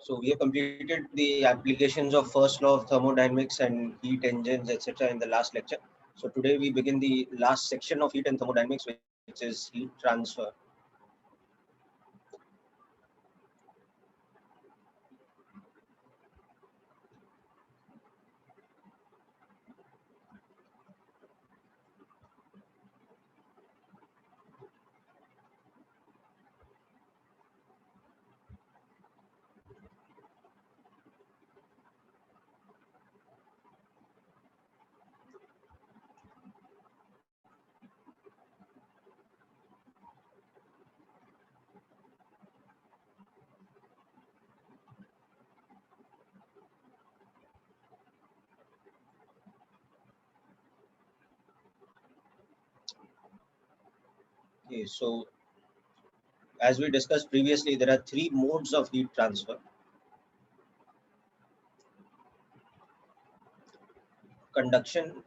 So we have completed the applications of first law of thermodynamics and heat engines, etc. in the last lecture. So today we begin the last section of heat and thermodynamics, which is heat transfer. Okay, so as we discussed previously, there are three modes of heat transfer: conduction,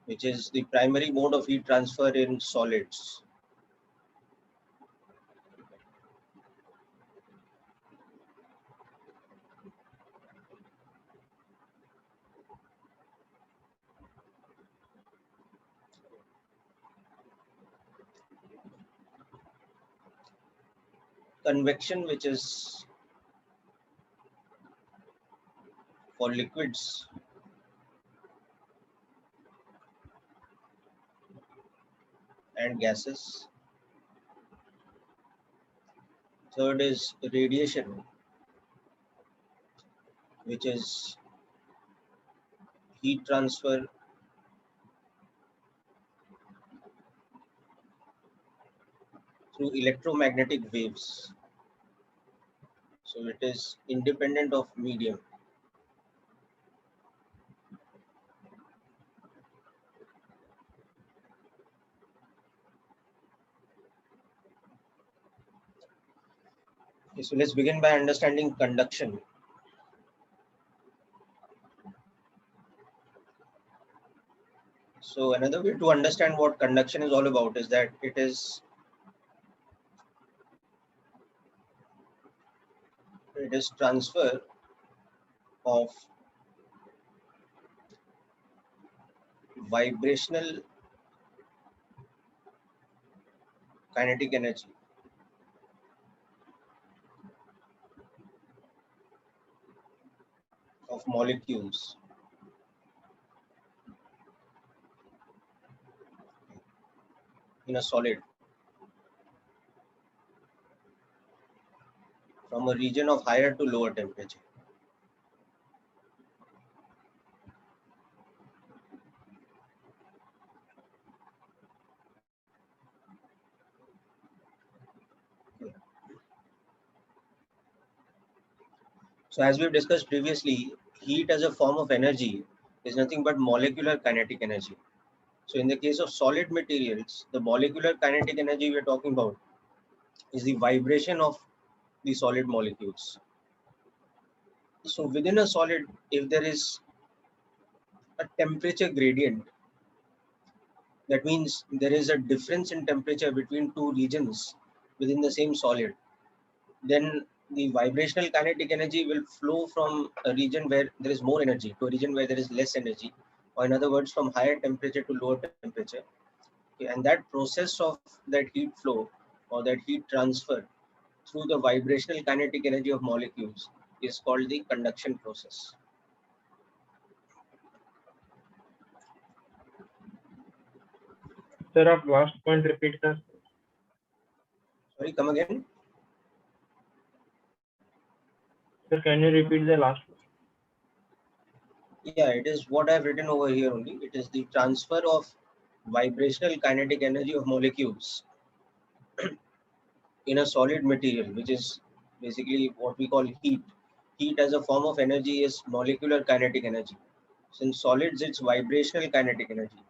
which is the primary mode of heat transfer in solids; convection, which is for liquids; and gases. Third is radiation, which is heat transfer through electromagnetic waves. So it is independent of medium. Okay, so let's begin by understanding conduction. So another way to understand what conduction is all about is that it is transfer of vibrational kinetic energy of molecules in a solid from a region of higher to lower temperature. So as we've discussed previously, heat as a form of energy is nothing but molecular kinetic energy. So in the case of solid materials, the molecular kinetic energy we're talking about is the vibration of the solid molecules. So within a solid, if there is a temperature gradient, that means there is a difference in temperature between two regions within the same solid, then the vibrational kinetic energy will flow from a region where there is more energy to a region where there is less energy, or in other words, from higher temperature to lower temperature. Okay, and that process of that heat flow or that heat transfer through the vibrational kinetic energy of molecules is called the conduction process. Sir, of last point repeat, sir. Sorry, come again. Sir, can you repeat the last one? Yeah, it is what I've written over here only. It is the transfer of vibrational kinetic energy of molecules in a solid material, which is basically what we call heat. Heat as a form of energy is molecular kinetic energy. So in solids, it's vibrational kinetic energy.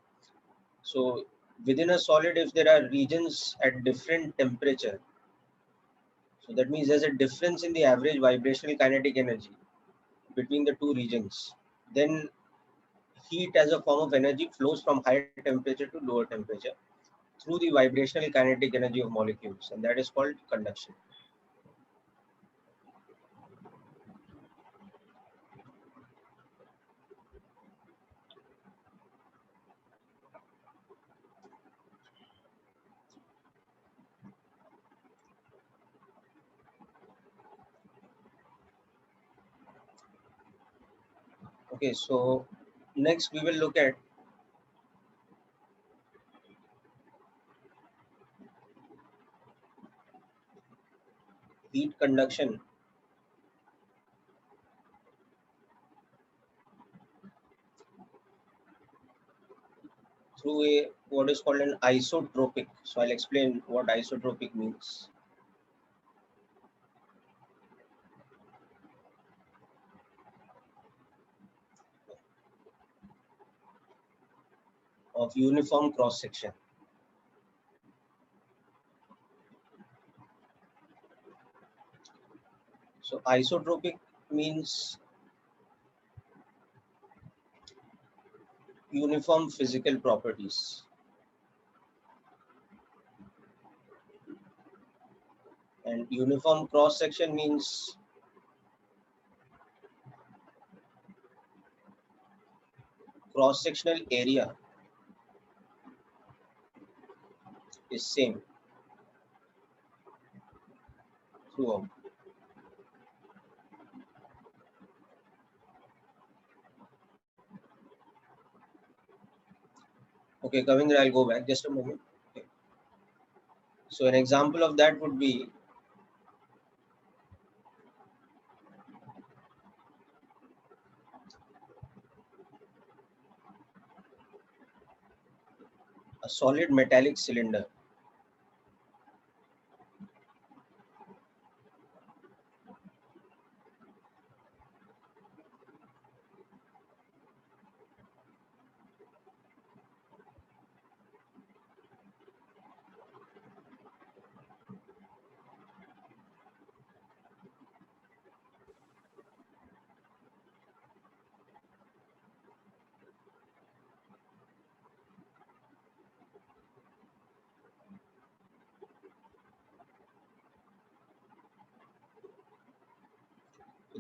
So within a solid, if there are regions at different temperature, so that means there's a difference in the average vibrational kinetic energy between the two regions. Then heat as a form of energy flows from higher temperature to lower temperature through the vibrational kinetic energy of molecules, and that is called conduction. Okay, so next we will look at heat conduction through a what is called an isotropic. So I'll explain what isotropic means. Of uniform cross section. So isotropic means uniform physical properties, and uniform cross section means cross sectional area is same throughout. Okay, Kavindra, I'll go back just a moment. Okay. So an example of that would be a solid metallic cylinder.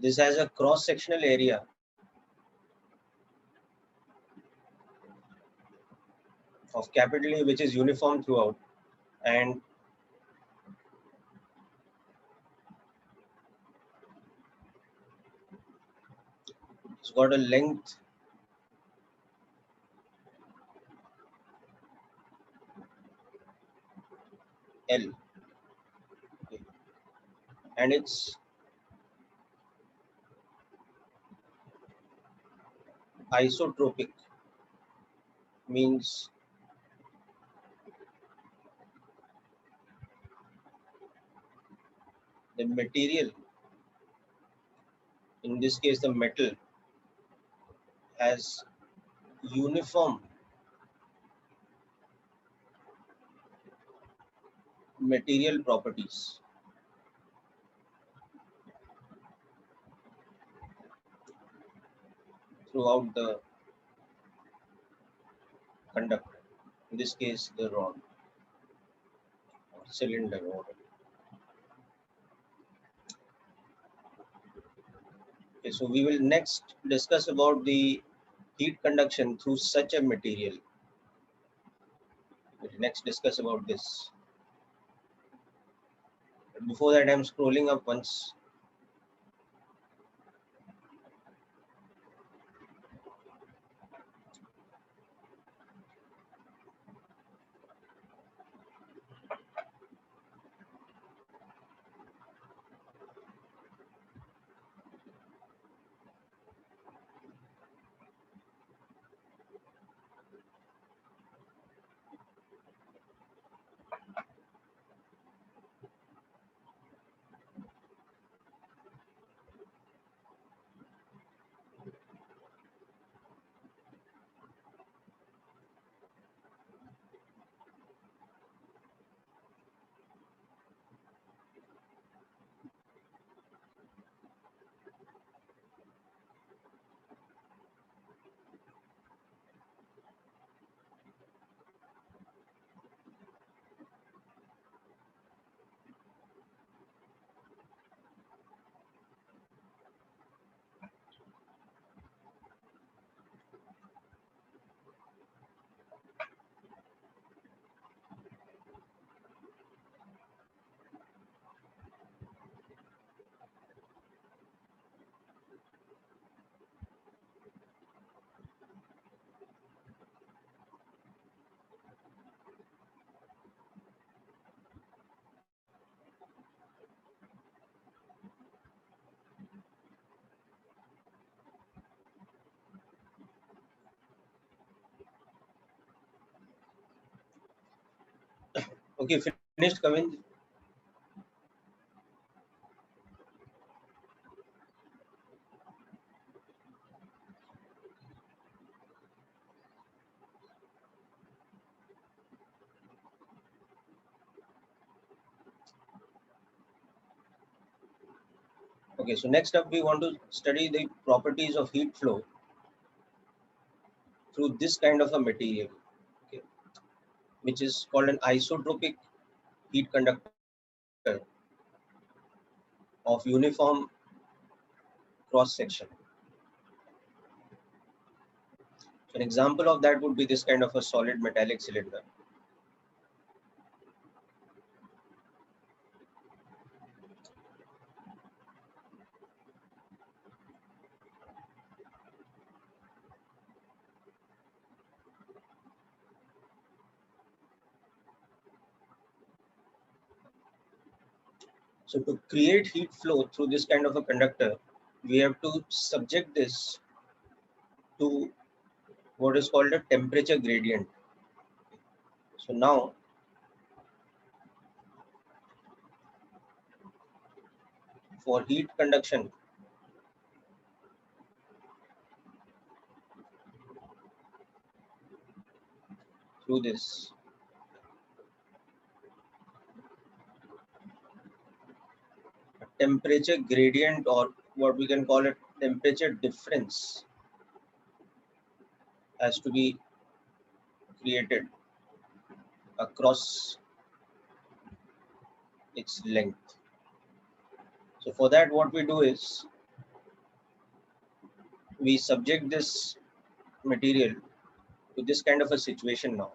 This has a cross sectional area of capital A which is uniform throughout, and it's got a length L. Okay. And it's isotropic, means the material, in this case the metal, has uniform material properties throughout the conductor, in this case the rod or cylinder or whatever. Okay, so we will next discuss about the heat conduction through such a material. We'll next discuss about this. But before that, I'm scrolling up once. Okay, finished, Kavin? Okay, so next up we want to study the properties of heat flow through this kind of a material, okay, which is called an isotropic heat conductor of uniform cross section. So an example of that would be this kind of a solid metallic cylinder. So to create heat flow through this kind of a conductor, we have to subject this to what is called a temperature gradient. So now for heat conduction, through this temperature gradient, or what we can call it temperature difference, has to be created across its length. So for that, what we do is we subject this material to this kind of a situation now.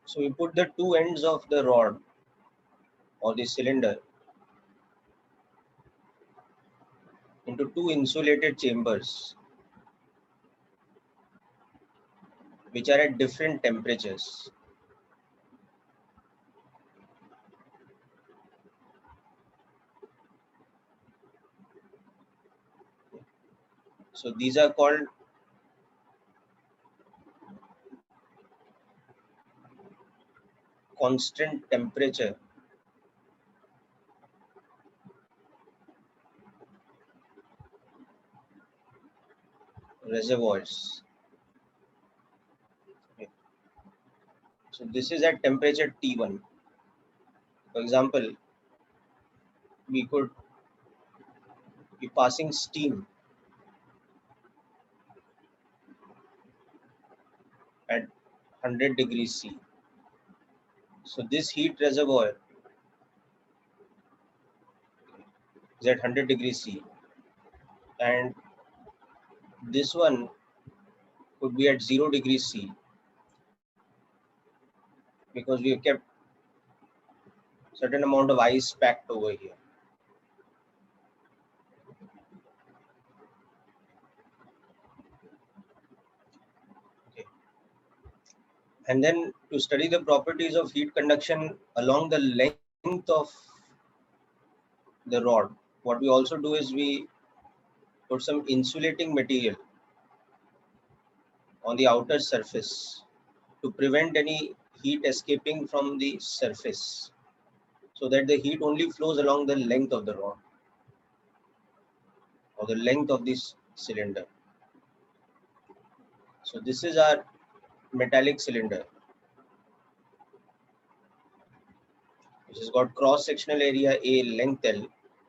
So we put the two ends of the rod or the cylinder into two insulated chambers which are at different temperatures. So these are called constant temperature reservoirs. Okay. So this is at temperature T1. For example, we could be passing steam at 100 degrees C. So this heat reservoir is at 100 degrees C, and this one could be at 0 degrees C, because we have kept certain amount of ice packed over here. Okay. And then to study the properties of heat conduction along the length of the rod, what we also do is we put some insulating material on the outer surface to prevent any heat escaping from the surface, so that the heat only flows along the length of the rod or the length of this cylinder. So this is our metallic cylinder, which has got cross sectional area A, length L,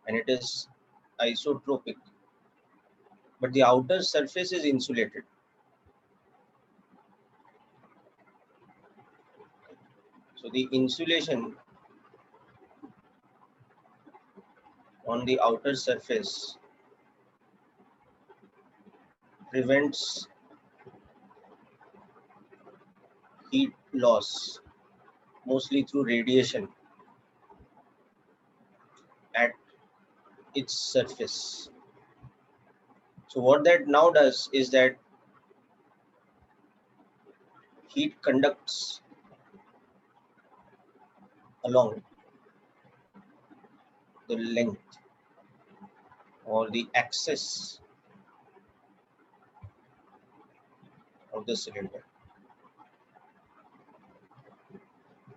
and it is isotropic, but the outer surface is insulated. So the insulation on the outer surface prevents heat loss, mostly through radiation, at its surface. So what that now does is that heat conducts along the length or the axis of the cylinder.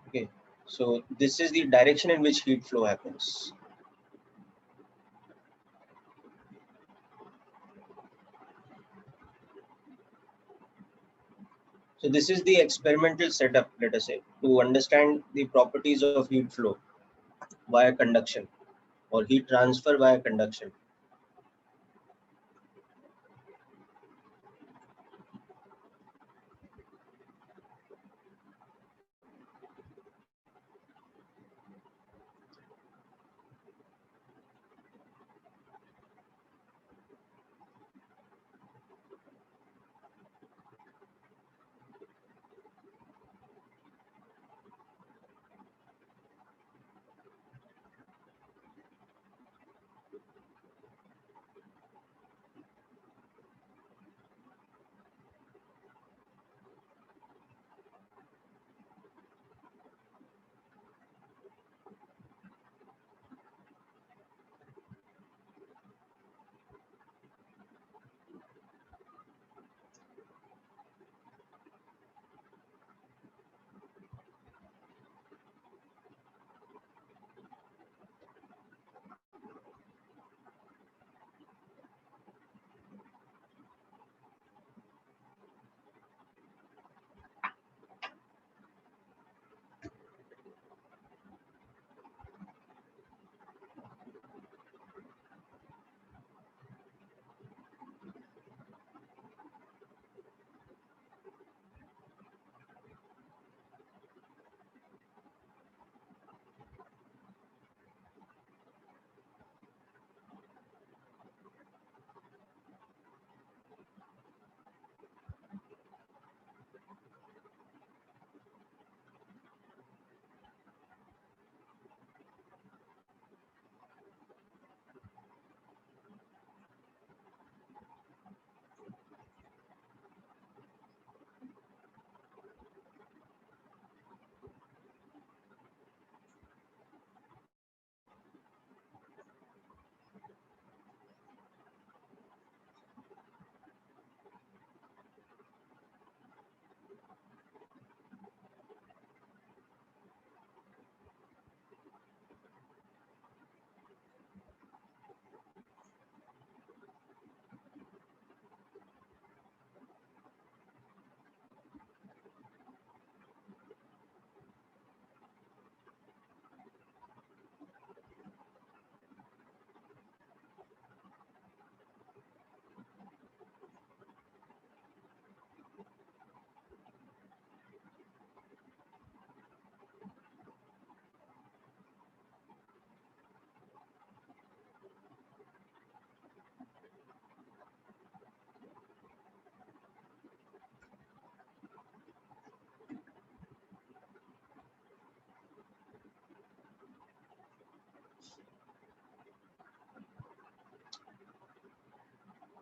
Okay, so this is the direction in which heat flow happens. So this is the experimental setup, let us say, to understand the properties of heat flow via conduction or heat transfer via conduction.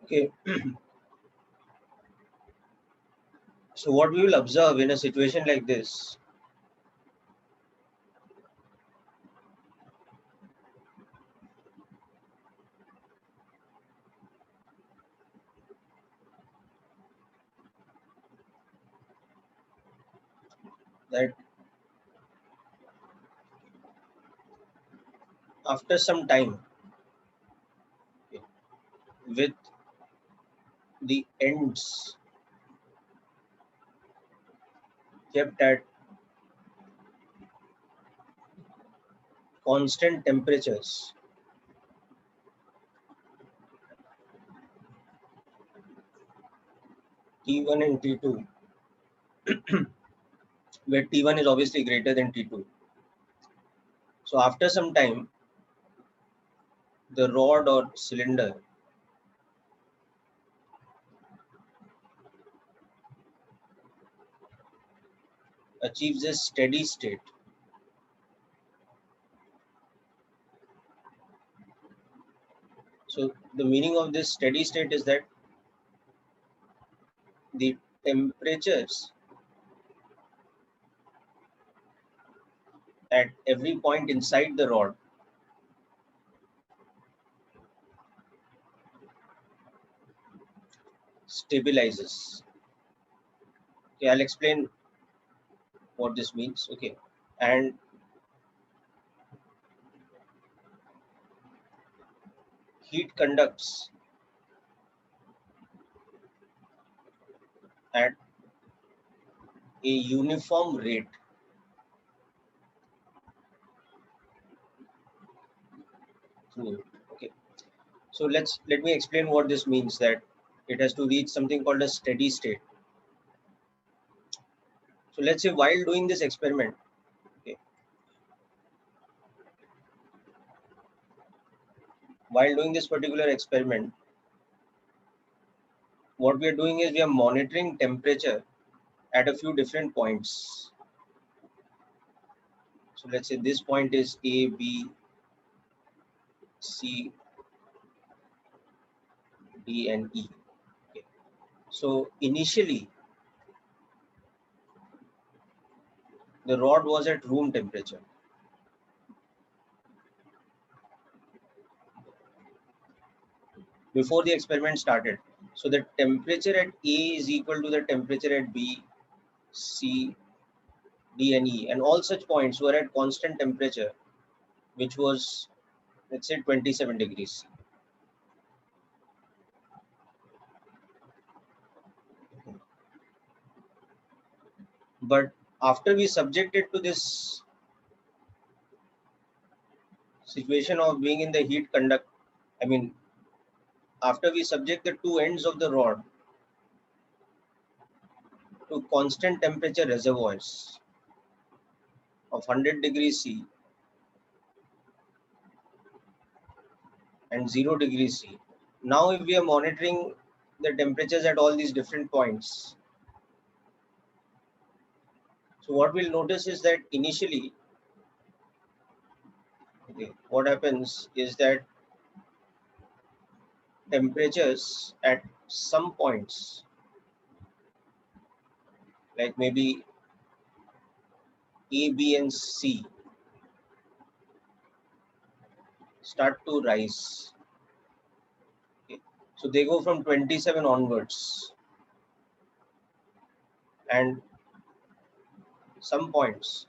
Okay, so what we will observe in a situation like this, that after some time, okay, with the ends kept at constant temperatures, T1 and T2, where T1 is obviously greater than T2. So after some time, the rod or cylinder achieves a steady state. So the meaning of this steady state is that the temperatures at every point inside the rod stabilizes. Okay, I'll explain what this means. Okay, and heat conducts at a uniform rate through it. Okay, so let me explain what this means, that it has to reach something called a steady state. So let's say while doing this experiment, okay, while doing this particular experiment, what we are doing is we are monitoring temperature at a few different points. So let's say this point is A, B, C, D, and E. Okay. So initially, the rod was at room temperature. Before the experiment started. So the temperature at A is equal to the temperature at B, C, D, and E. And all such points were at constant temperature, which was, let's say, 27 degrees. But after we subjected to this situation of being in the heat conduct, I mean, after we subject the two ends of the rod to constant temperature reservoirs of 100 degrees C and 0 degrees C. Now, if we are monitoring the temperatures at all these different points, so what we'll notice is that initially, okay, what happens is that temperatures at some points, like maybe A, B, and C, start to rise. Okay. So they go from 27 onwards, and some points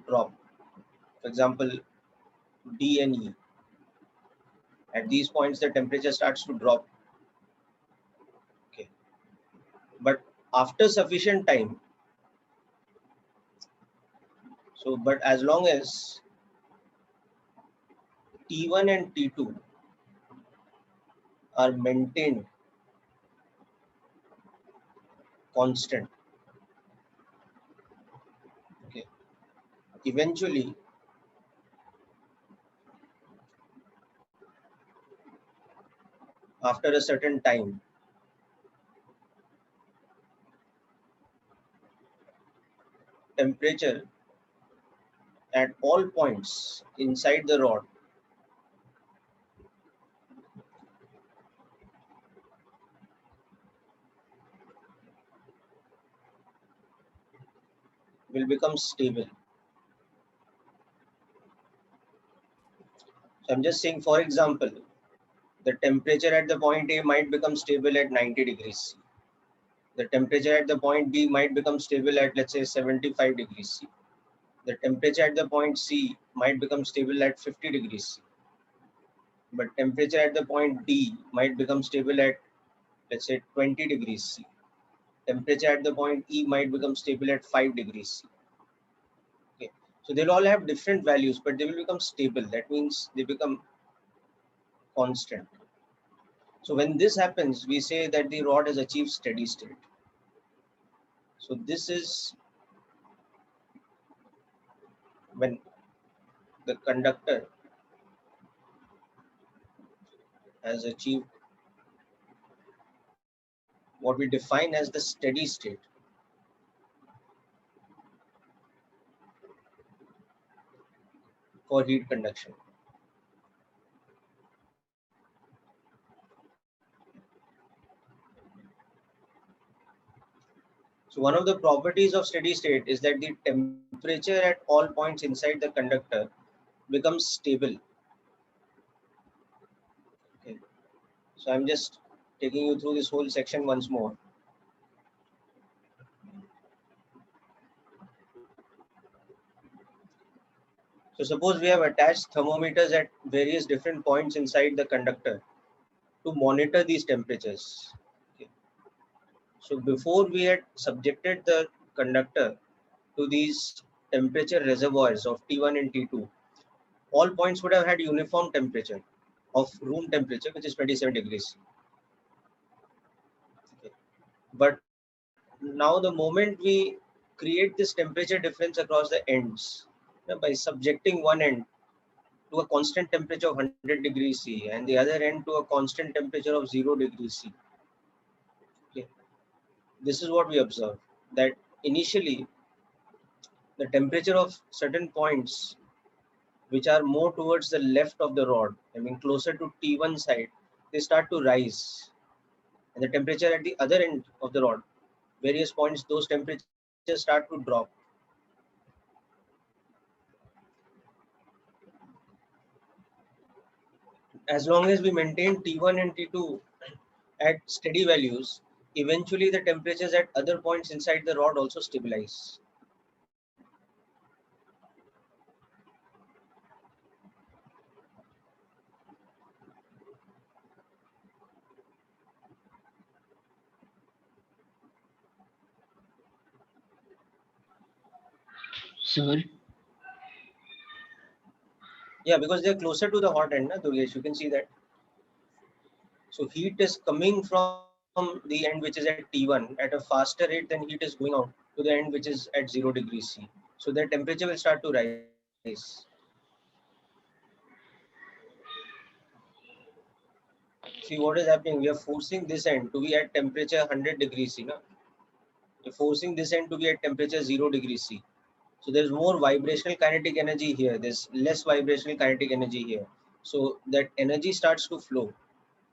drop. For example, D and E. At these points, the temperature starts to drop. Okay. But after sufficient time, so but as long as T1 and T2 are maintained constant, okay, eventually after a certain time, temperature at all points inside the rod will become stable. So I'm just saying, for example, the temperature at the point A might become stable at 90 degrees C. The temperature at the point B might become stable at, let's say, 75 degrees C. The temperature at the point C might become stable at 50 degrees C. But temperature at the point D might become stable at, let's say, 20 degrees C. Temperature at the point E might become stable at 5 degrees C. Okay. So they'll all have different values, but they will become stable. That means they become constant. So when this happens, we say that the rod has achieved steady state. So this is when the conductor has achieved what we define as the steady state for heat conduction. So one of the properties of steady state is that the temperature at all points inside the conductor becomes stable. Okay. So I'm just taking you through this whole section once more. So suppose we have attached thermometers at various different points inside the conductor to monitor these temperatures. Okay. So before we had subjected the conductor to these temperature reservoirs of T1 and T2, all points would have had uniform temperature of room temperature, which is 27 degrees. Okay. But now the moment we create this temperature difference across the ends, by subjecting one end to a constant temperature of 100 degrees C and the other end to a constant temperature of 0 degrees C. Okay. This is what we observe, that initially the temperature of certain points which are more towards the left of the rod, I mean closer to T1 side, they start to rise. And the temperature at the other end of the rod, various points, those temperatures start to drop. As long as we maintain T1 and T2 at steady values, eventually the temperatures at other points inside the rod also stabilize. Sir, Yeah, because they're closer to the hot end, na, Durgesh, you can see that. So heat is coming from the end which is at T1 at a faster rate than heat is going out to the end which is at 0 degrees C. So their temperature will start to rise. See what is happening, we are forcing this end to be at temperature 100 degrees C. Na? We're forcing this end to be at temperature 0 degrees C. So there's more vibrational kinetic energy here, there's less vibrational kinetic energy here. So that energy starts to flow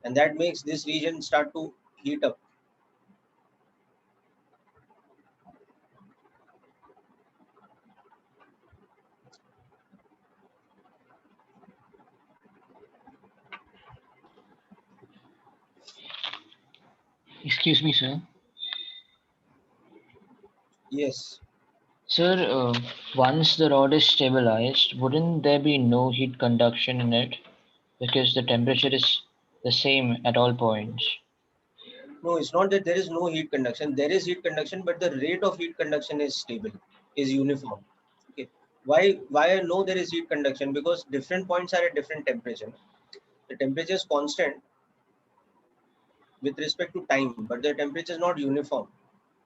and that makes this region start to heat up. excuse me, sir. Yes. Sir, once the rod is stabilized, wouldn't there be no heat conduction in it? Because the temperature is the same at all points. No, it's not that there is no heat conduction. There is heat conduction, but the rate of heat conduction is stable, is uniform. Okay. Why I know there is heat conduction? Because different points are at different temperature. The temperature is constant with respect to time, but the temperature is not uniform.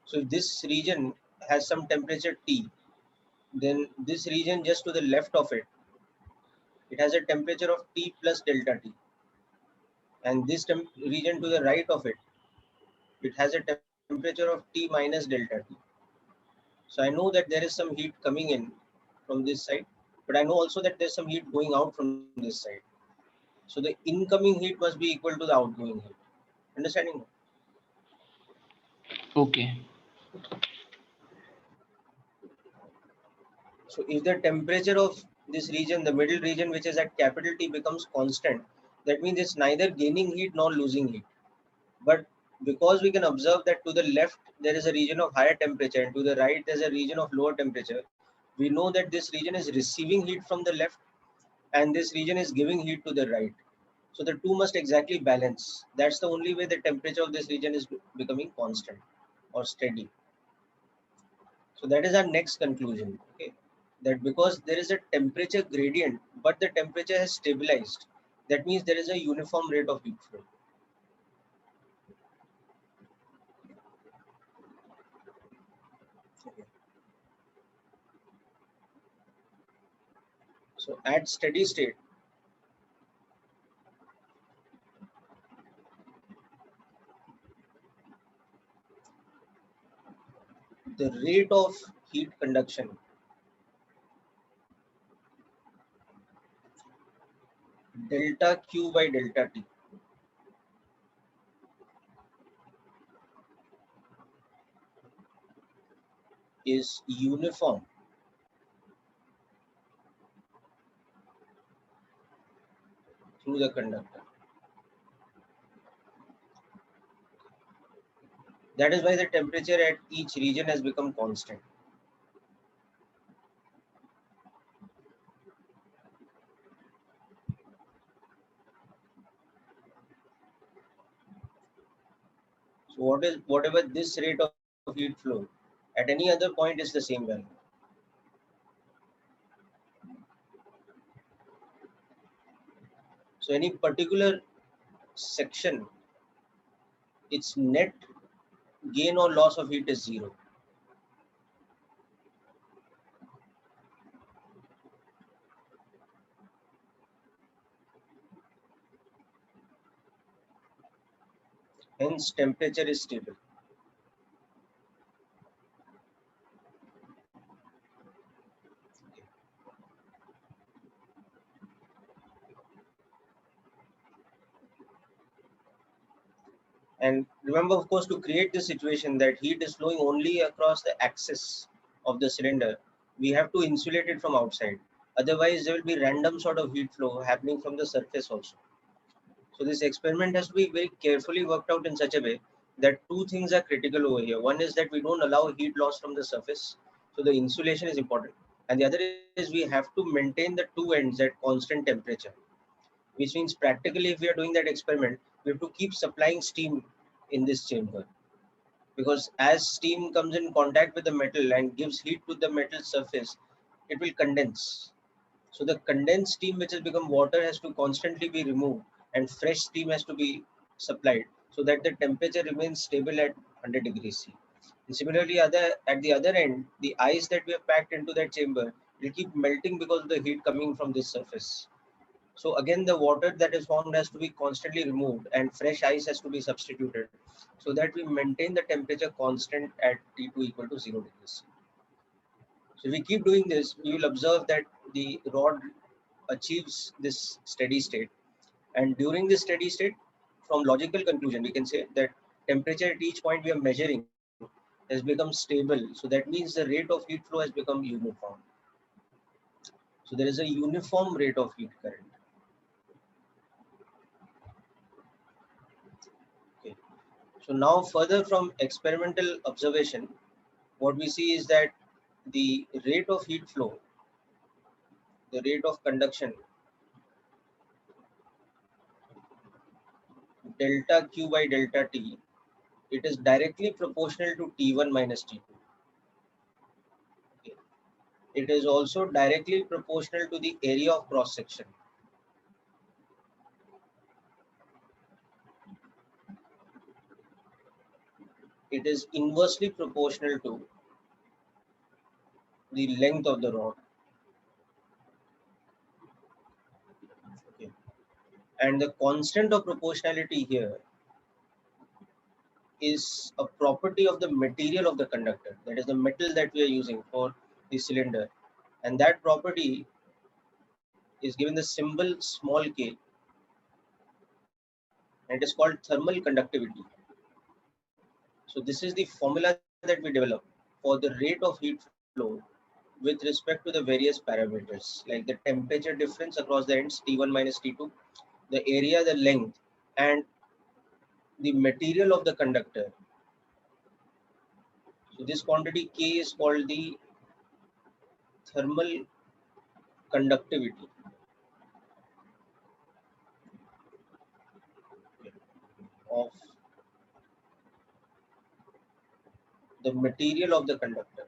So if this region has some temperature T, then this region just to the left of it, it has a temperature of T plus delta T. And this region to the right of it, it has a temperature of T minus delta T. So I know that there is some heat coming in from this side, but I know also that there's some heat going out from this side. So the incoming heat must be equal to the outgoing heat. Understanding? Okay. So if the temperature of this region, the middle region, which is at capital T, becomes constant, that means it's neither gaining heat nor losing heat. But because we can observe that to the left there is a region of higher temperature and to the right there's a region of lower temperature, we know that this region is receiving heat from the left and this region is giving heat to the right. So the two must exactly balance. That's the only way the temperature of this region is becoming constant or steady. So that is our next conclusion. Okay, that because there is a temperature gradient, but the temperature has stabilized, that means there is a uniform rate of heat flow. Okay. So at steady state, the rate of heat conduction delta Q by delta T is uniform through the conductor. That is why the temperature at each region has become constant. So whatever this rate of heat flow at any other point is the same value. So any particular section, its net gain or loss of heat is zero. Hence temperature is stable. And remember, of course, to create this situation that heat is flowing only across the axis of the cylinder, we have to insulate it from outside. Otherwise, there will be random sort of heat flow happening from the surface also. So this experiment has to be very carefully worked out in such a way that two things are critical over here. One is that we don't allow heat loss from the surface. So the insulation is important. And the other is we have to maintain the two ends at constant temperature, which means practically if we are doing that experiment, we have to keep supplying steam in this chamber, because as steam comes in contact with the metal and gives heat to the metal surface, it will condense. So the condensed steam which has become water has to constantly be removed and fresh steam has to be supplied so that the temperature remains stable at 100 degrees C. And similarly, at the other end, the ice that we have packed into that chamber will keep melting because of the heat coming from this surface. So again, the water that is formed has to be constantly removed and fresh ice has to be substituted so that we maintain the temperature constant at T2 equal to 0 degrees. So if we keep doing this, we will observe that the rod achieves this steady state. And during this steady state, from logical conclusion, we can say that temperature at each point we are measuring has become stable. So that means the rate of heat flow has become uniform. So there is a uniform rate of heat current. Okay. So now further from experimental observation, what we see is that the rate of heat flow, the rate of conduction, delta Q by delta T, it is directly proportional to T1 minus T2. Okay. It is also directly proportional to the area of cross section. It is inversely proportional to the length of the rod. Okay. And the constant of proportionality here is a property of the material of the conductor, that is the metal that we are using for the cylinder, and that property is given the symbol small k, and it is called thermal conductivity. So this is the formula that we develop for the rate of heat flow with respect to the various parameters like the temperature difference across the ends T1 minus T2, the area, the length, and the material of the conductor. So this quantity K is called the thermal conductivity of the material of the conductor.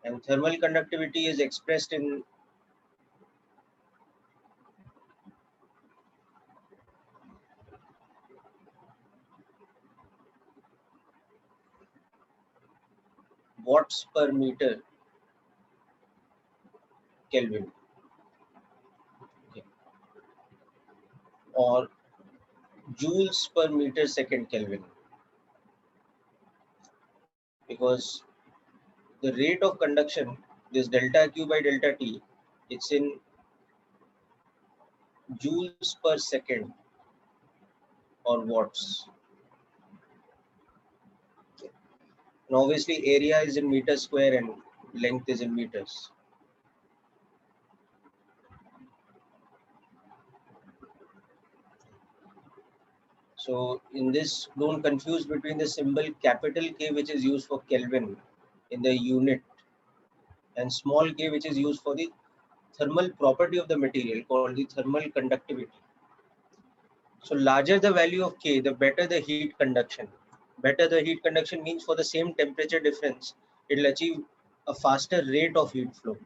And thermal conductivity is expressed in watts per meter Kelvin, okay, or joules per meter second Kelvin, because the rate of conduction, this delta Q by delta T, it's in joules per second or watts. And obviously area is in meters square and length is in meters. So in this, don't confuse between the symbol capital K, which is used for Kelvin in the unit, and small k, which is used for the thermal property of the material called the thermal conductivity. So larger the value of K, the better the heat conduction. Better the heat conduction means for the same temperature difference, it will achieve a faster rate of heat flow.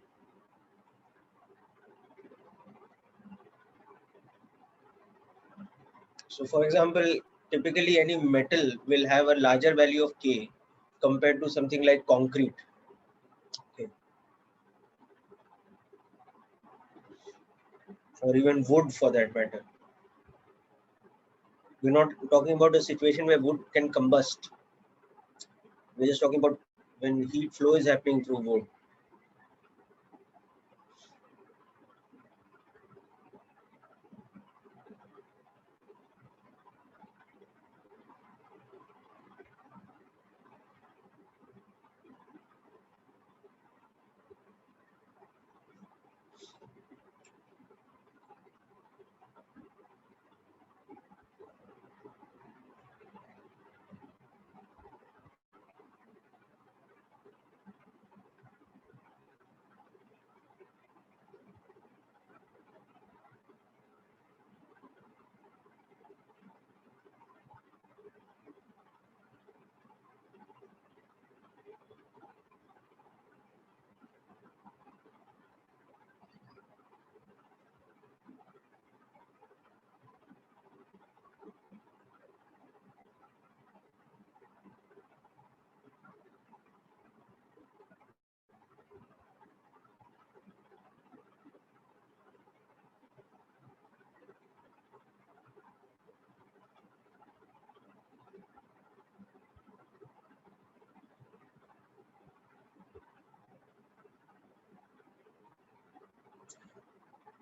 So for example, typically any metal will have a larger value of K compared to something like concrete. Okay. Or even wood for that matter. We're not talking about a situation where wood can combust. We're just talking about when heat flow is happening through wood.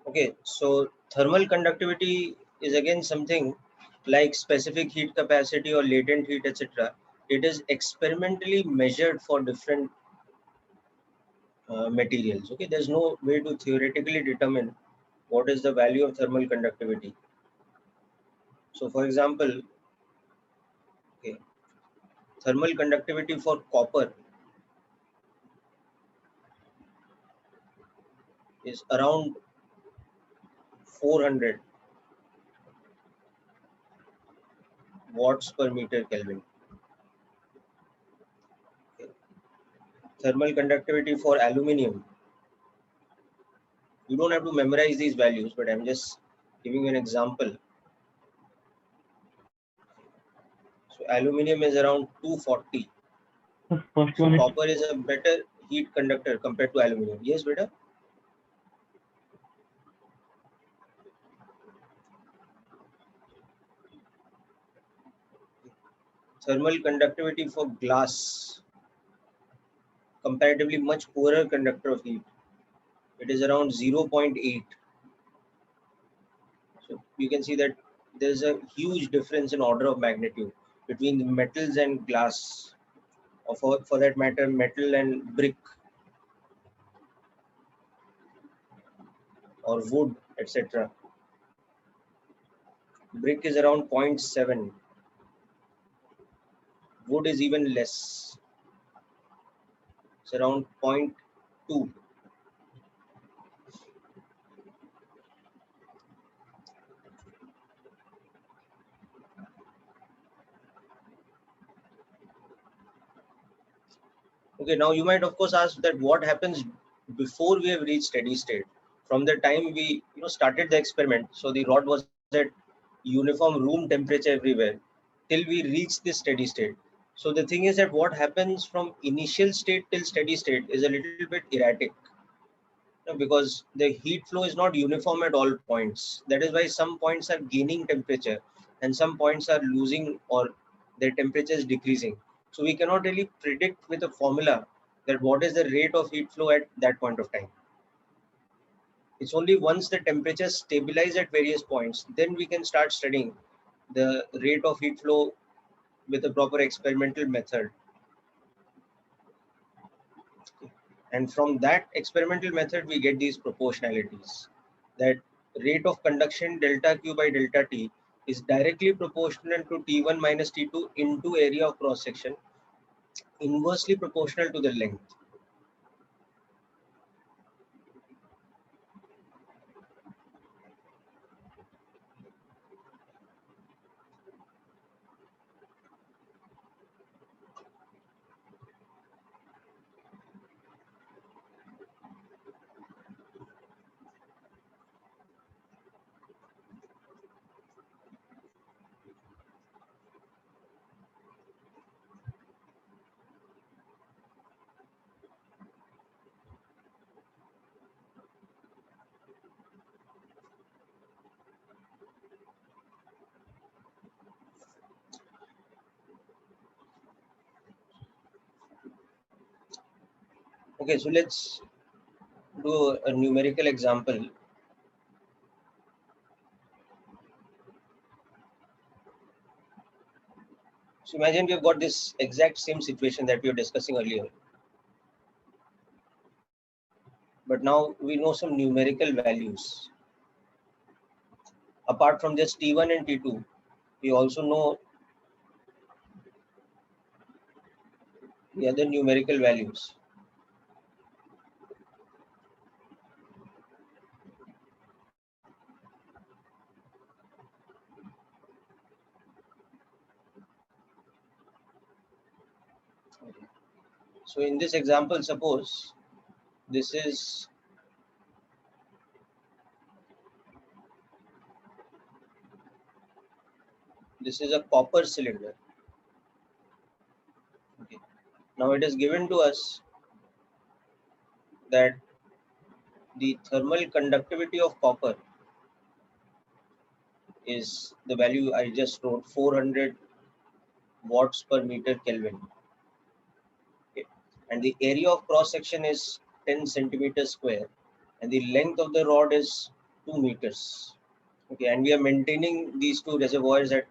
Okay, so thermal conductivity is again something like specific heat capacity or latent heat, etc. It is experimentally measured for different materials. Okay, there's no way to theoretically determine what is the value of thermal conductivity. So, for example, okay, thermal conductivity for copper is around 400 watts per meter Kelvin. Okay. Thermal conductivity for aluminium, you don't have to memorize these values, but I'm just giving you an example. So aluminium is around 240. First So one is copper is a better heat conductor compared to aluminium. Yes, beta? Thermal conductivity for glass, comparatively much poorer conductor of heat. It is around 0.8. So you can see that there's a huge difference in order of magnitude between the metals and glass, or for that matter, metal and brick or wood, etc. Brick is around 0.7. Wood is even less. It's around 0.2. Okay, now you might of course ask that what happens before we have reached steady state. From the time we started the experiment, so the rod was at uniform room temperature everywhere till we reach this steady state. So the thing is that what happens from initial state till steady state is a little bit erratic, because the heat flow is not uniform at all points. That is why some points are gaining temperature and some points are losing, or their temperature is decreasing. So we cannot really predict with a formula that what is the rate of heat flow at that point of time. It's only once the temperature stabilize at various points, then we can start studying the rate of heat flow with a proper experimental method. And from that experimental method, we get these proportionalities. That rate of conduction delta Q by delta T is directly proportional to T1 minus T2 into area of cross section, inversely proportional to the length. Okay, so let's do a numerical example. So imagine we've got this exact same situation that we were discussing earlier. But now we know some numerical values. Apart from just T1 and T2, we also know the other numerical values. So in this example, suppose this is a copper cylinder. Okay. Now it is given to us that the thermal conductivity of copper is the value I just wrote, 400 watts per meter Kelvin. Okay. And the area of cross section is 10 centimeters square, and the length of the rod is 2 meters. Okay, and we are maintaining these two reservoirs at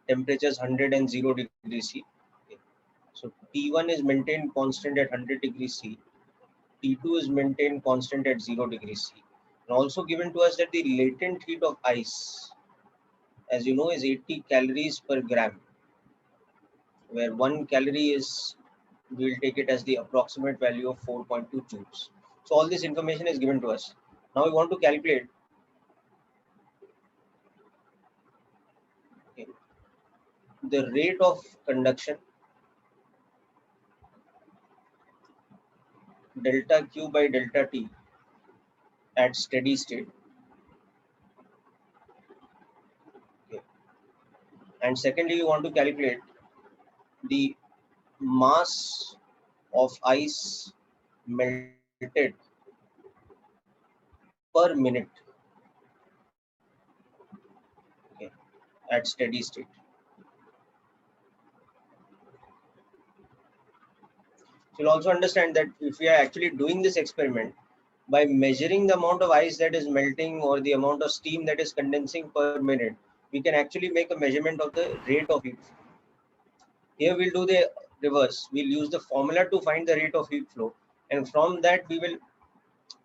temperatures 100 and 0 degrees C. Okay. So T1 is maintained constant at 100 degrees C. T2 is maintained constant at 0 degrees C. And also given to us that the latent heat of ice, as you know, is 80 calories per gram, where 1 calorie is, we will take it as the approximate value of 4.2 joules. So all this information is given to us. Now we want to calculate the rate of conduction delta Q by delta T at steady state. Okay. And secondly, we want to calculate the mass of ice melted per minute, okay, at steady state. You'll also understand that if we are actually doing this experiment, by measuring the amount of ice that is melting or the amount of steam that is condensing per minute, we can actually make a measurement of the rate of heat. Here we'll do the reverse. We'll use the formula to find the rate of heat flow, and from that we will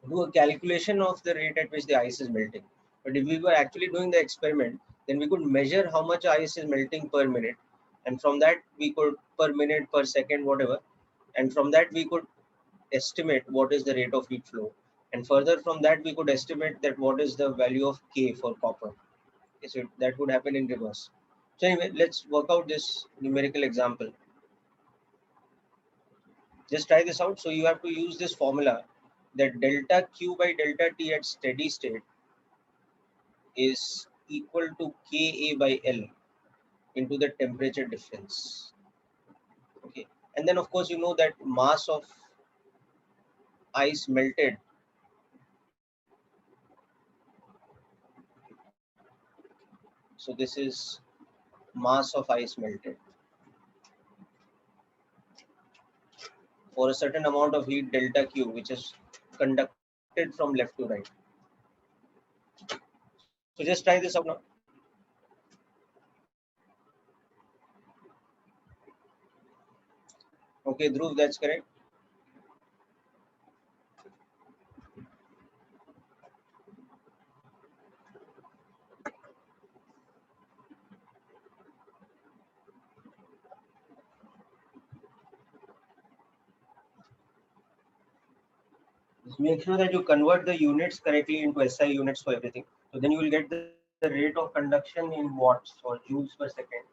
do a calculation of the rate at which the ice is melting. But if we were actually doing the experiment, then we could measure how much ice is melting per minute, and from that we could, per minute, per second, whatever, and from that we could estimate what is the rate of heat flow, and further from that we could estimate that what is the value of K for copper. Okay, so that would happen in reverse. So anyway, let's work out this numerical example. Just try this out. So you have to use this formula that delta Q by delta T at steady state is equal to Ka by L into the temperature difference. Okay, and then of course you know that mass of ice melted so this is mass of ice melted for a certain amount of heat delta Q, which is conducted from left to right. So just try this out now. Okay, Dhruv, that's correct. Just make sure that you convert the units correctly into SI units for everything. So then you will get the rate of conduction in watts or joules per second.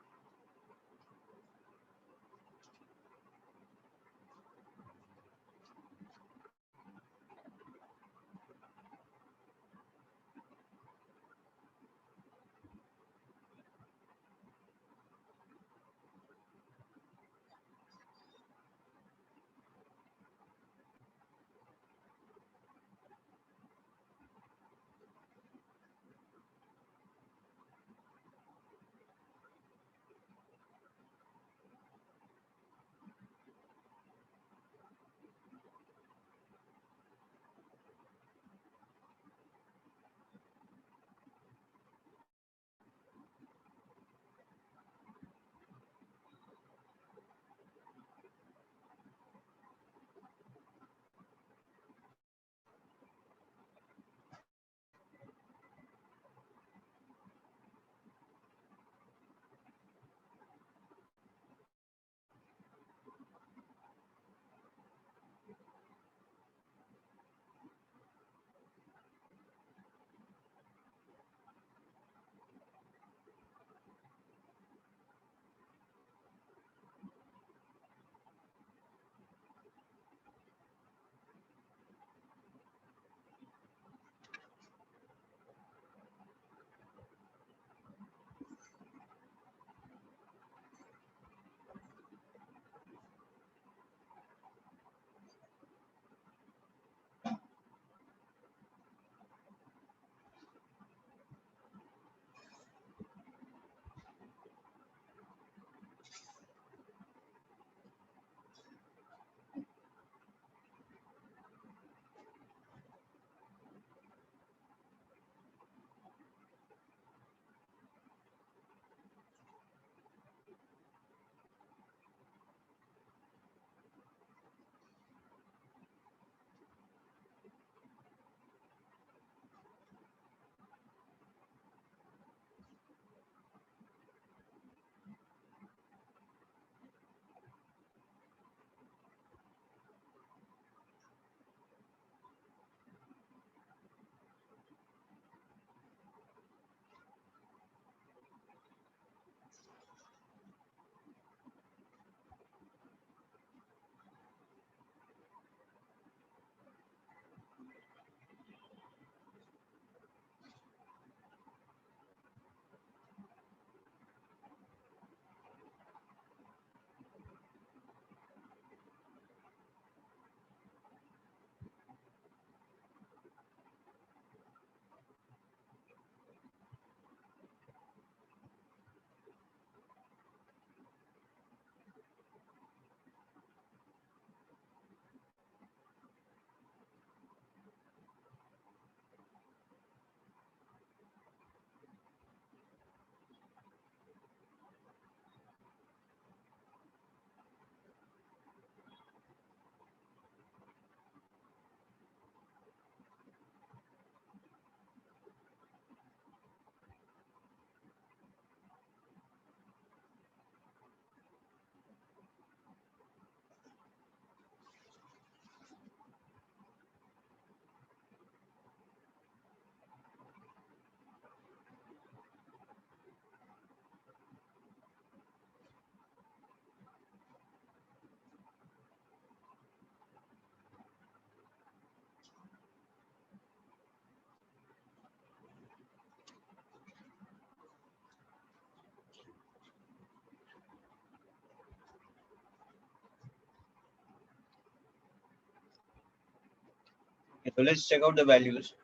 Okay, so let's check out the values.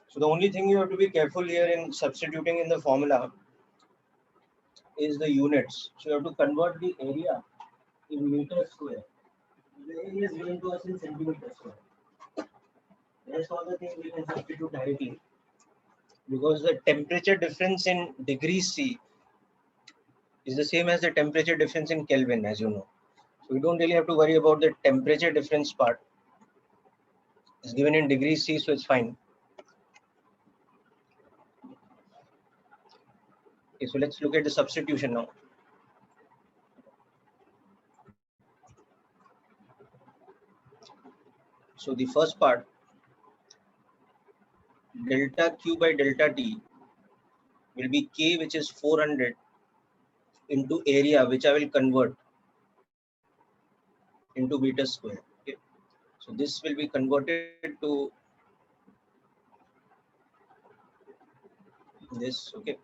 So the only thing you have to be careful here in substituting in the formula is the units. So you have to convert the area in meters square. The area is given to us in centimeters square. Rest all the things we can substitute directly because the temperature difference in degrees C is the same as the temperature difference in Kelvin, as you know. So we don't really have to worry about the temperature difference part. It's given in degrees C, so it's fine. Okay, so let's look at the substitution now. So the first part, delta Q by delta T will be K, which is 400 into area, which I will convert into meter square. Okay. So this will be converted to this, okay,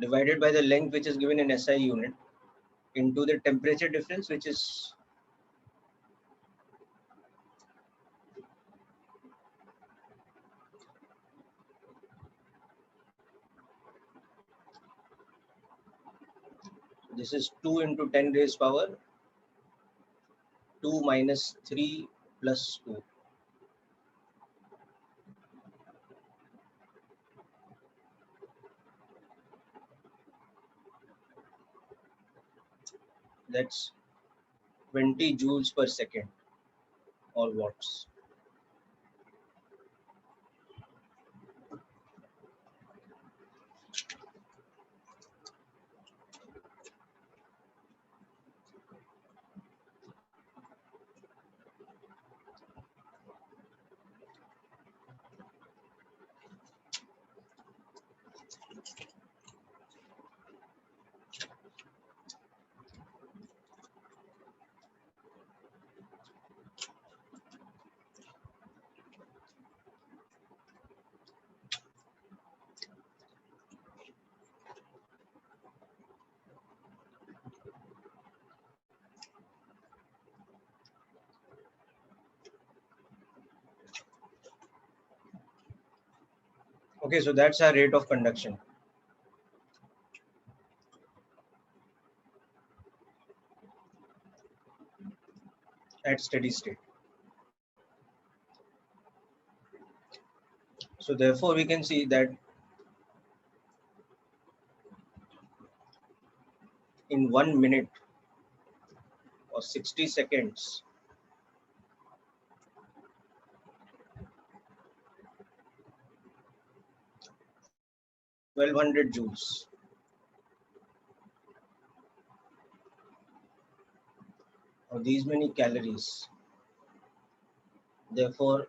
divided by the length, which is given in SI unit, into the temperature difference, which is this is 2 into 10 raised power 2 minus 3 plus 2. That's 20 joules per second, or watts. Okay, so that's our rate of conduction at steady state. So therefore we can see that in 1 minute or 60 seconds, 1200 joules or these many calories. Therefore,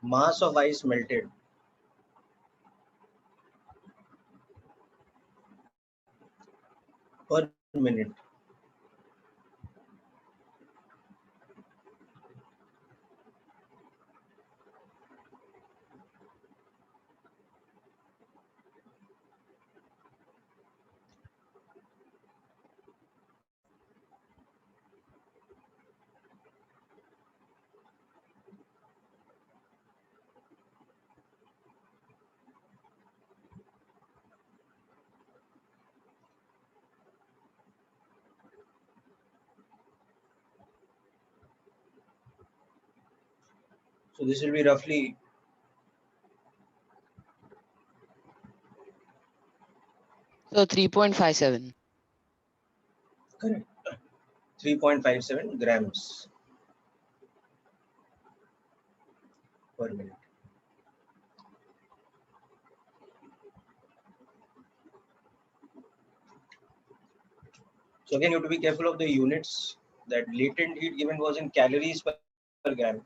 mass of ice melted per minute So this will be roughly So 3.57. correct 3.57 grams per minute. So again, you have to be careful of the units. That latent heat given was in calories per gram.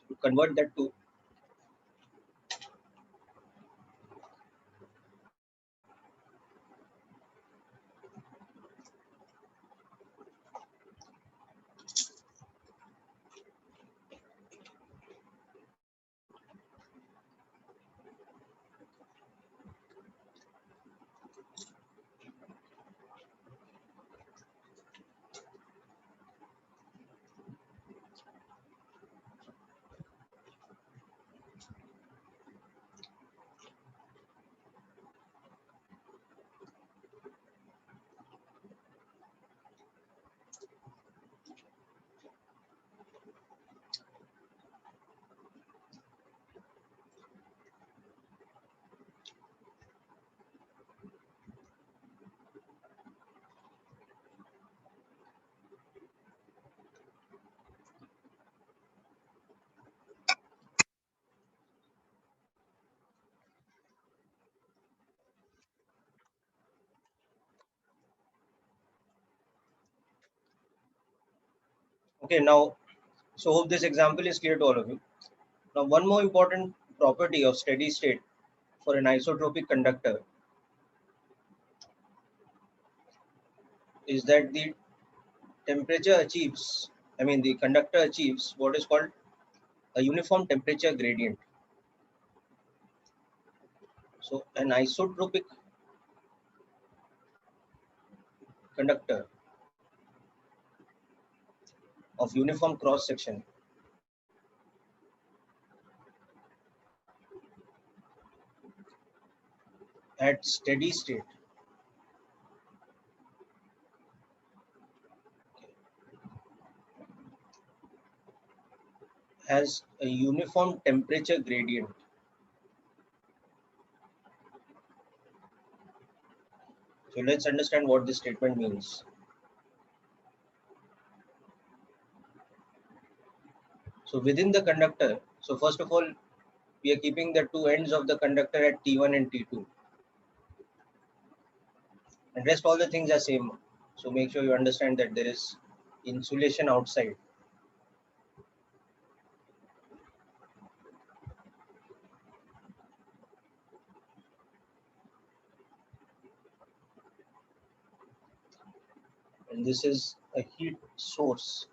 To convert that to Okay, now, so hope this example is clear to all of you. Now, one more important property of steady state for an isotropic conductor is that the temperature achieves, the conductor achieves what is called a uniform temperature gradient. So, an isotropic conductor of uniform cross section at steady state has a uniform temperature gradient. So let's understand what this statement means. So within the conductor, so first of all, we are keeping the two ends of the conductor at T1 and T2. And rest all the things are same. So make sure you understand that there is insulation outside. And this is a heat source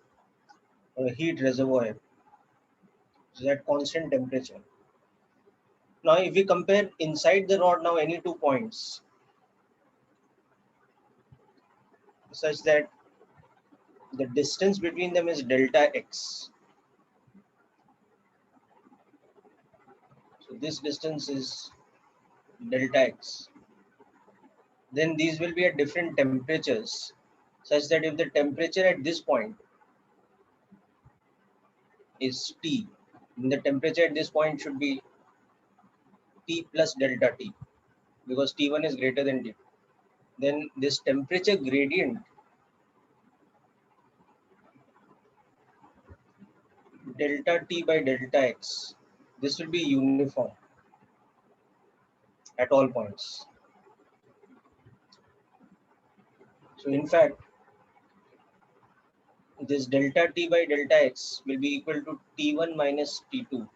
or a heat reservoir. So at constant temperature. Now if we compare inside the rod now any 2 points such that the distance between them is delta x. So this distance is delta x. Then these will be at different temperatures such that if the temperature at this point is T, then the temperature at this point should be T plus delta T because T1 is greater than T2. Then this temperature gradient delta T by delta X, this will be uniform at all points. So in fact, this delta T by delta X will be equal to T1 minus T2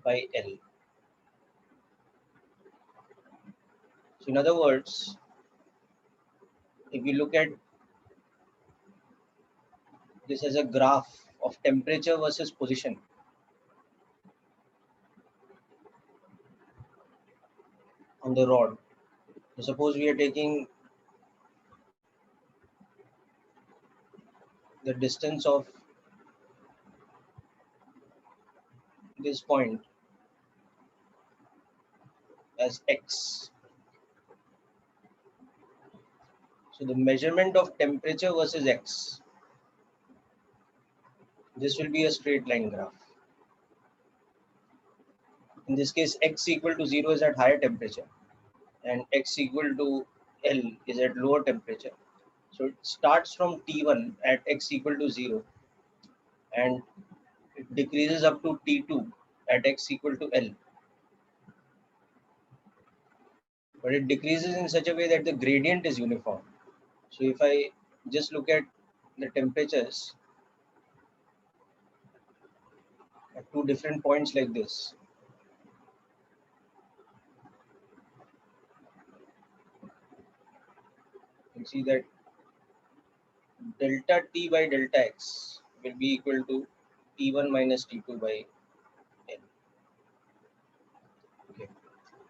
by L. So in other words, if you look at this as a graph of temperature versus position, on the rod. So suppose we are taking the distance of this point as x. So the measurement of temperature versus x, this will be a straight line graph. In this case, x equal to 0 is at higher temperature and x equal to L is at lower temperature. So it starts from T1 at x equal to 0 and it decreases up to T2 at x equal to L. But it decreases in such a way that the gradient is uniform. So if I just look at the temperatures at two different points like this, you see that delta T by delta X will be equal to T1 minus T2 by N. Okay.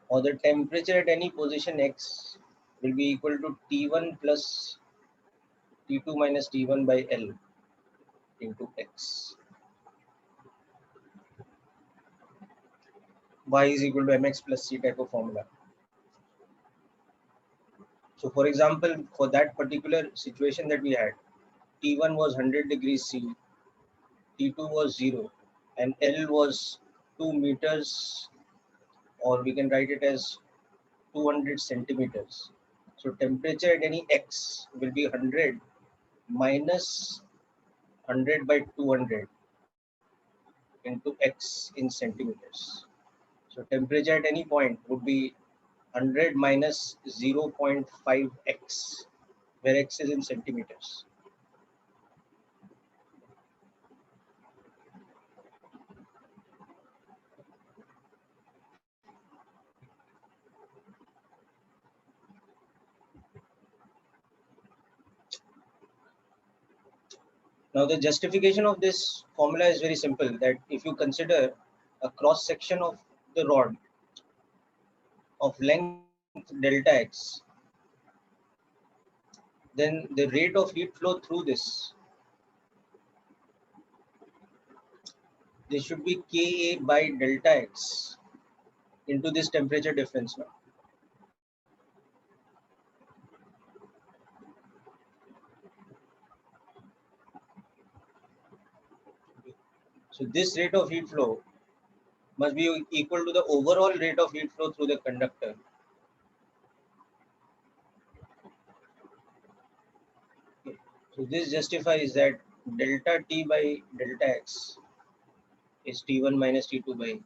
Or the temperature at any position X will be equal to T1 plus T2 minus T1 by L into X. Y is equal to mx plus c type of formula. So for example, for that particular situation that we had, T1 was 100 degrees C, T2 was 0, and L was 2 meters, or we can write it as 200 centimeters. So temperature at any x will be 100 minus 100 by 200 into x in centimeters. So temperature at any point would be 100 minus 0.5x, where x is in centimeters. Now the justification of this formula is very simple, that if you consider a cross section of the rod of length delta x, then the rate of heat flow through this should be Ka by delta x into this temperature difference now. So this rate of heat flow must be equal to the overall rate of heat flow through the conductor. Okay. So this justifies that delta T by delta x is T1 minus T2 by.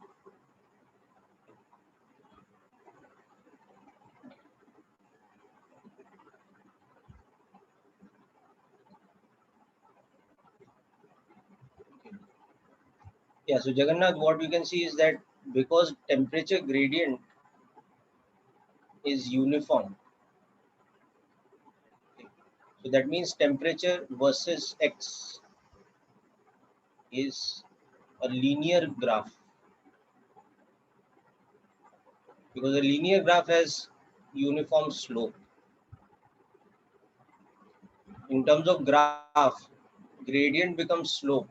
Yeah, so Jagannath, what we can see is that because temperature gradient is uniform, okay, so that means temperature versus x is a linear graph, because a linear graph has uniform slope. In terms of graph, gradient becomes slope.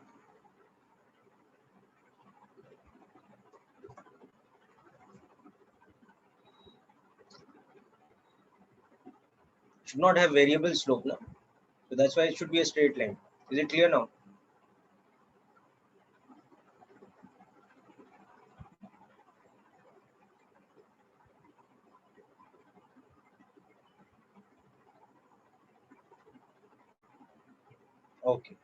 Should not have variable slope now. So that's why it should be a straight line. Is it clear now? Okay.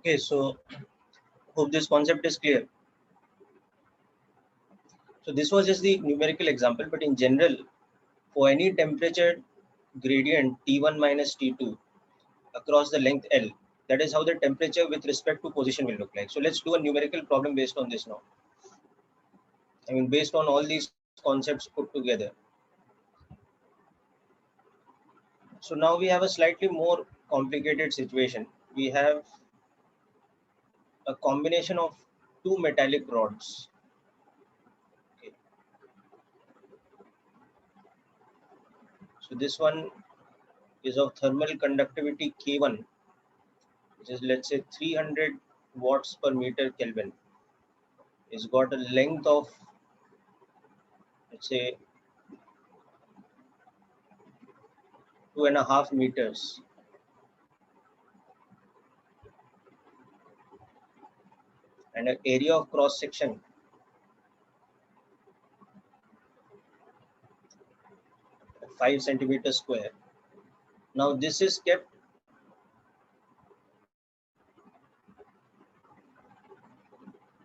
Okay, so hope this concept is clear. So this was just the numerical example, but in general, for any temperature gradient T1 minus T2 across the length L, that is how the temperature with respect to position will look like. So let's do a numerical problem based on this now. I mean, based on all these concepts put together. So now we have a slightly more complicated situation. We have a combination of two metallic rods. Okay. So this one is of thermal conductivity K1, which is, let's say, 300 watts per meter Kelvin. It's got a length of, let's say, 2.5 meters, and an area of cross section 5 centimeters square. Now this is kept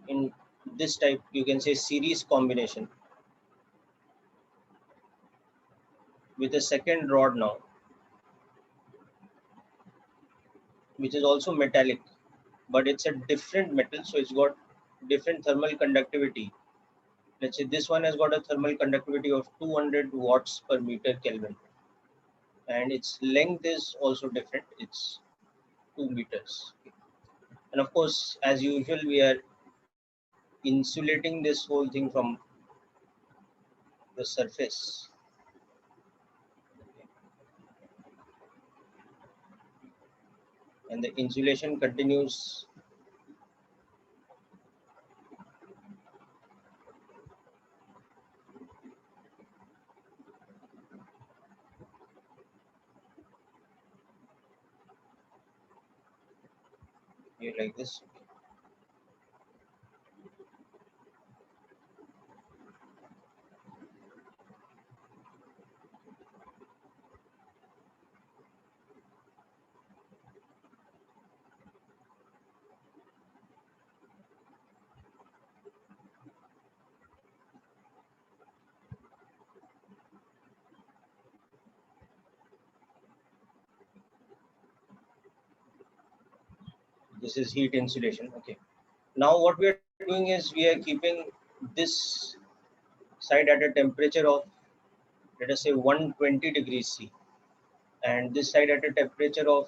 in this type, you can say, series combination with a second rod now, which is also metallic, but it's a different metal, so it's got different thermal conductivity. Let's say this one has got a thermal conductivity of 200 watts per meter Kelvin, and its length is also different. It's 2 meters. And of course, as usual, we are insulating this whole thing from the surface. And the insulation continues here like this. This is heat insulation. Okay. Now what we are doing is we are keeping this side at a temperature of, let us say, 120 degrees C, and this side at a temperature of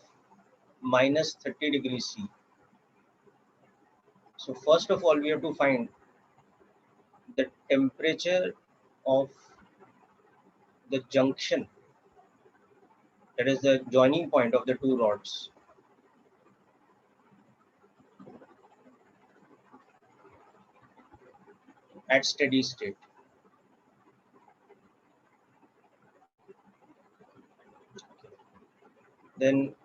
minus 30 degrees C. So first of all, we have to find the temperature of the junction, that is the joining point of the two rods. At steady state. Then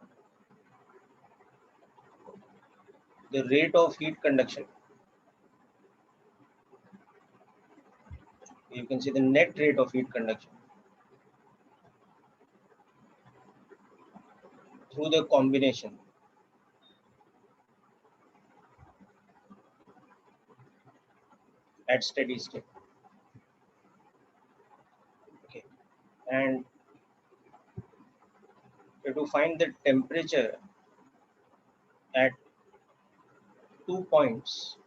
the rate of heat conduction, you can see the net rate of heat conduction through the combination at steady state. Okay. And you have to find the temperature at 2 points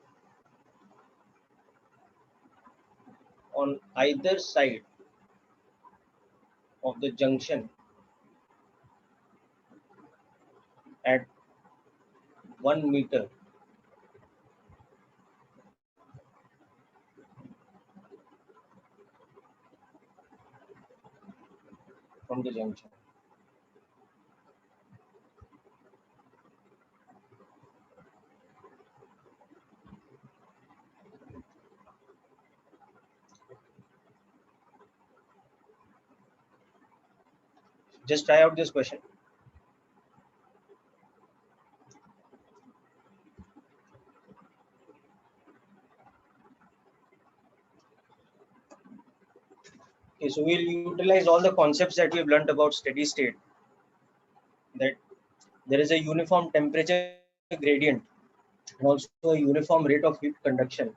on either side of the junction at 1 meter from the junction. Just try out this question. Okay, so we'll utilize all the concepts that we've learned about steady state, that there is a uniform temperature gradient and also a uniform rate of heat conduction.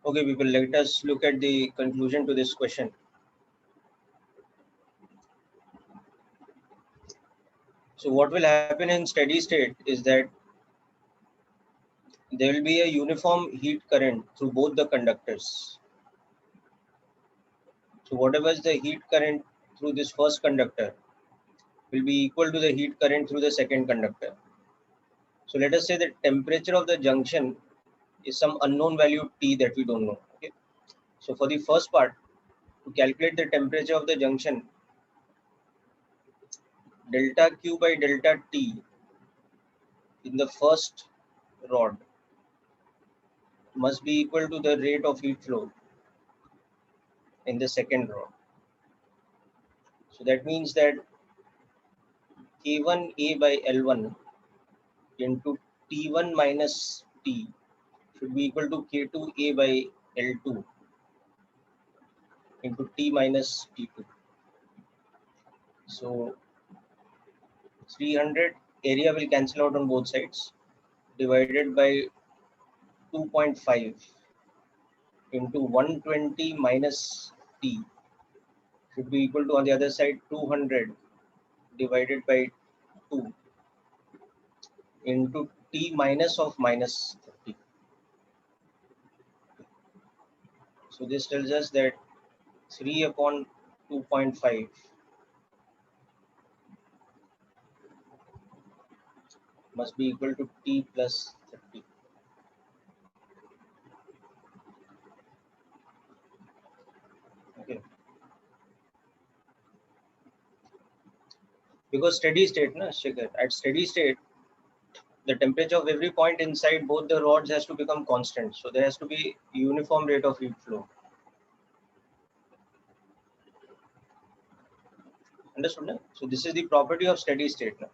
Okay, people, let us look at the conclusion to this question. So what will happen in steady state is that there will be a uniform heat current through both the conductors. So whatever is the heat current through this first conductor will be equal to the heat current through the second conductor. So let us say the temperature of the junction is some unknown value T that we don't know. Okay. So for the first part, to calculate the temperature of the junction, delta Q by delta T in the first rod must be equal to the rate of heat flow in the second rod. So that means that K1A by L1 into T1 minus T should be equal to K2A by L2 into T minus T2. So 300 area will cancel out on both sides, divided by 2.5 into 120 minus T should be equal to, on the other side, 200 divided by 2 into T minus of minus 30. So this tells us that 3 upon 2.5 must be equal to T plus 30. Okay. Because steady state, na, Shikhar, at steady state, the temperature of every point inside both the rods has to become constant. So there has to be uniform rate of heat flow. Understood? Na? So this is the property of steady state. Na?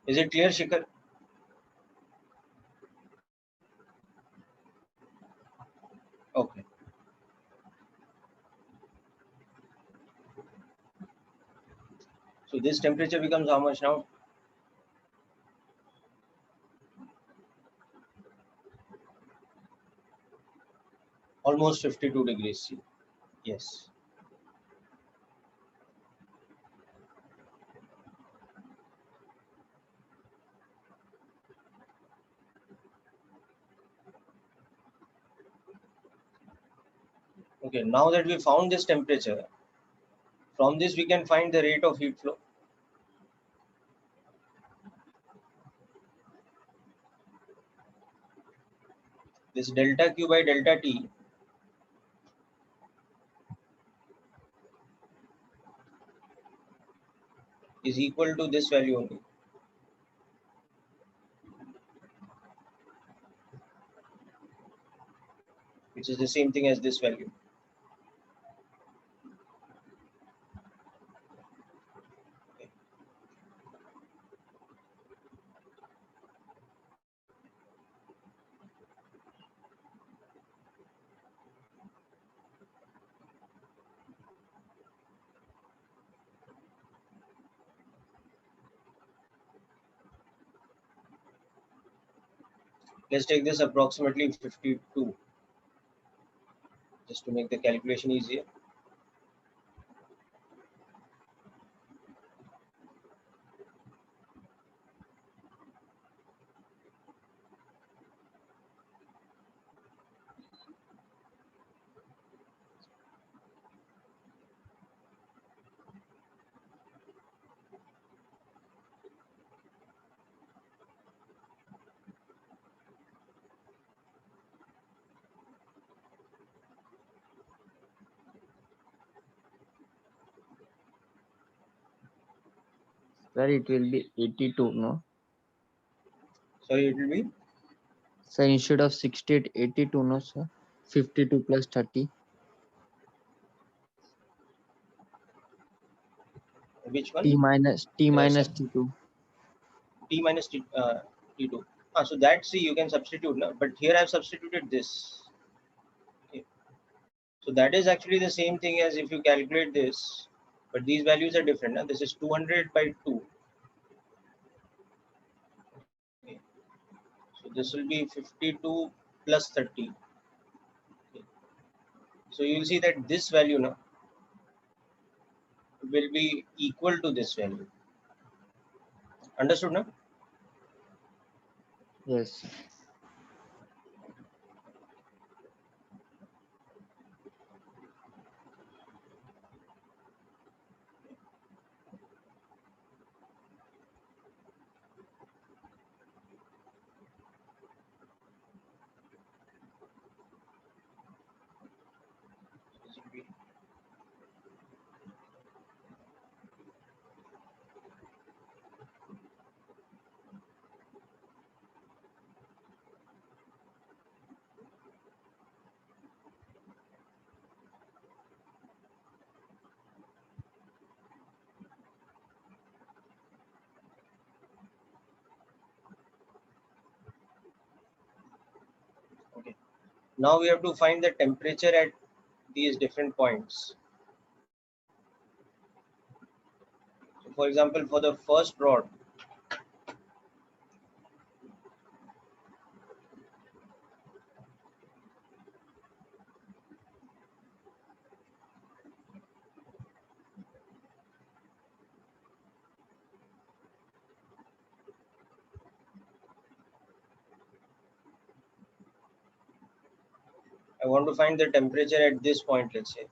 Is it clear, Shikhar? Okay. So this temperature becomes how much now? Almost 52 degrees C. Yes. Okay, now that we found this temperature, from this we can find the rate of heat flow. This delta Q by delta T is equal to this value only, which is the same thing as this value. Let's take this approximately 52, just to make the calculation easier. Sir, it will be 82, no? Sorry, it will be So instead of 68, 82, no sir. 52 plus 30. which one? T minus Sir? T2. T minus T2. So that C you can substitute now, but here I have substituted this. Okay. So that is actually the same thing as if you calculate this, but these values are different. Now this is 200 by 2. Okay. So this will be 52 plus 30. Okay. So you will see that this value now will be equal to this value. Understood now? Yes. This will be okay. Now we have to find the temperature at these different points. So for example, for the first rod, I want to find the temperature at this point, let's say.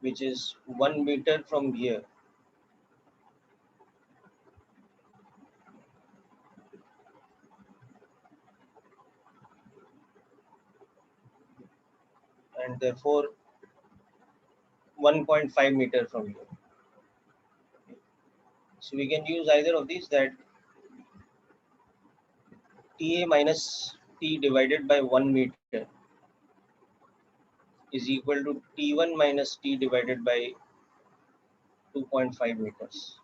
Which is 1 meter from here. And therefore 1.5 meter from here. So we can use either of these, that Ta minus T divided by 1 meter is equal to T1 minus T divided by 2.5 meters.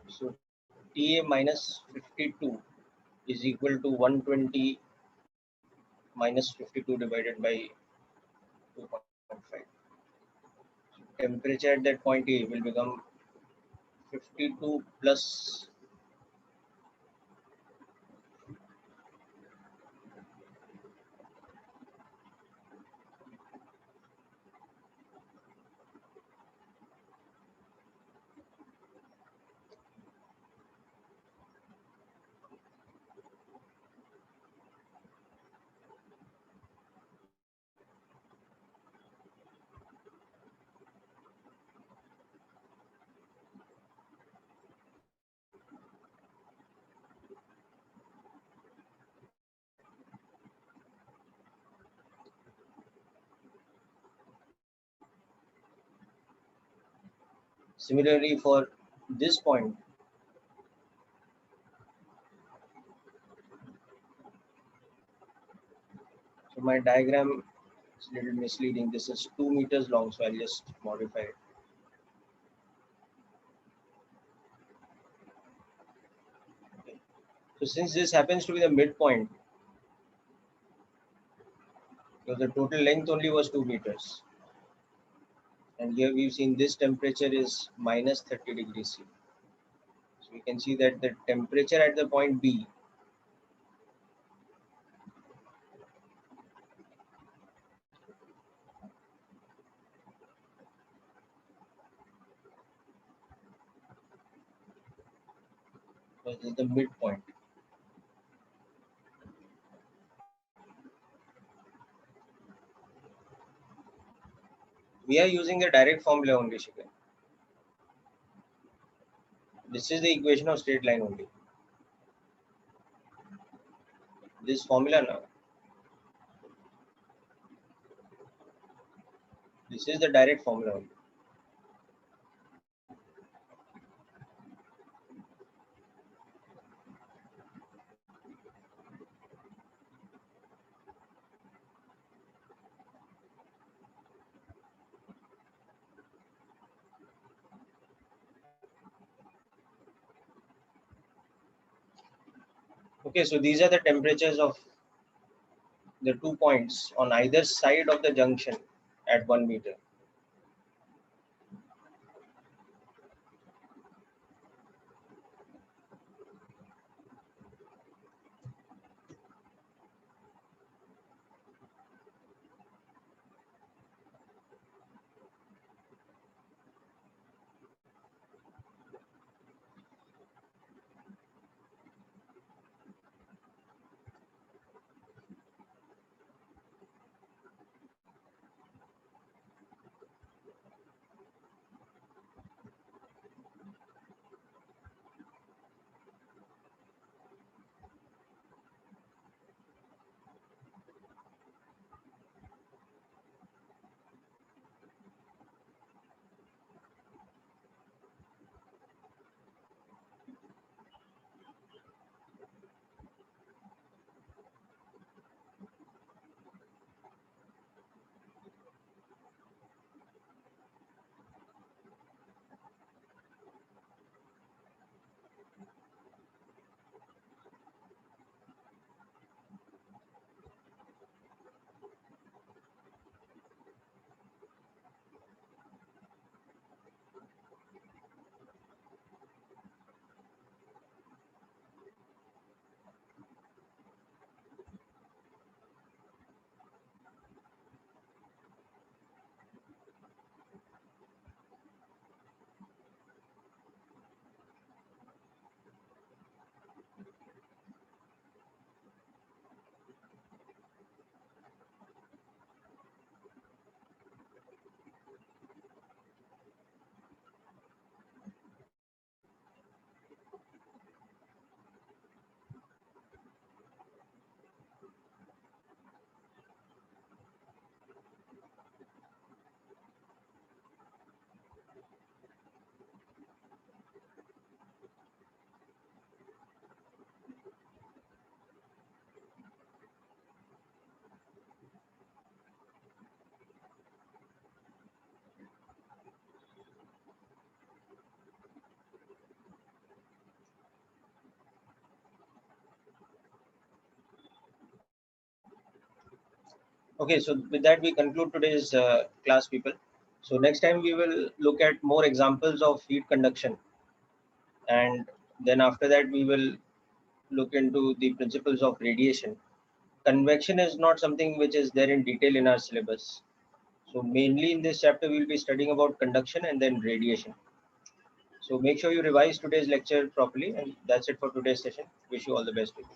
So Ta minus 52 is equal to 120 minus 52 divided by 2.5. Temperature at that point A will become 52 plus similarly for this point. So my diagram is a little misleading. This is 2 meters long, so I'll just modify it. Okay. So since this happens to be the midpoint, because the total length only was 2 meters, and here we've seen this temperature is minus 30 degrees C. So we can see that the temperature at the point B was the midpoint. We are using the direct formula only, Shikha. This is the equation of straight line only. This formula now. This is the direct formula only. Okay, so these are the temperatures of the 2 points on either side of the junction at 1 meter. Okay, so with that we conclude today's class, people. So next time we will look at more examples of heat conduction, and then after that we will look into the principles of radiation. Convection is not something which is there in detail in our syllabus. So mainly in this chapter we will be studying about conduction and then radiation. So make sure you revise today's lecture properly, and that's it for today's session. Wish you all the best, people.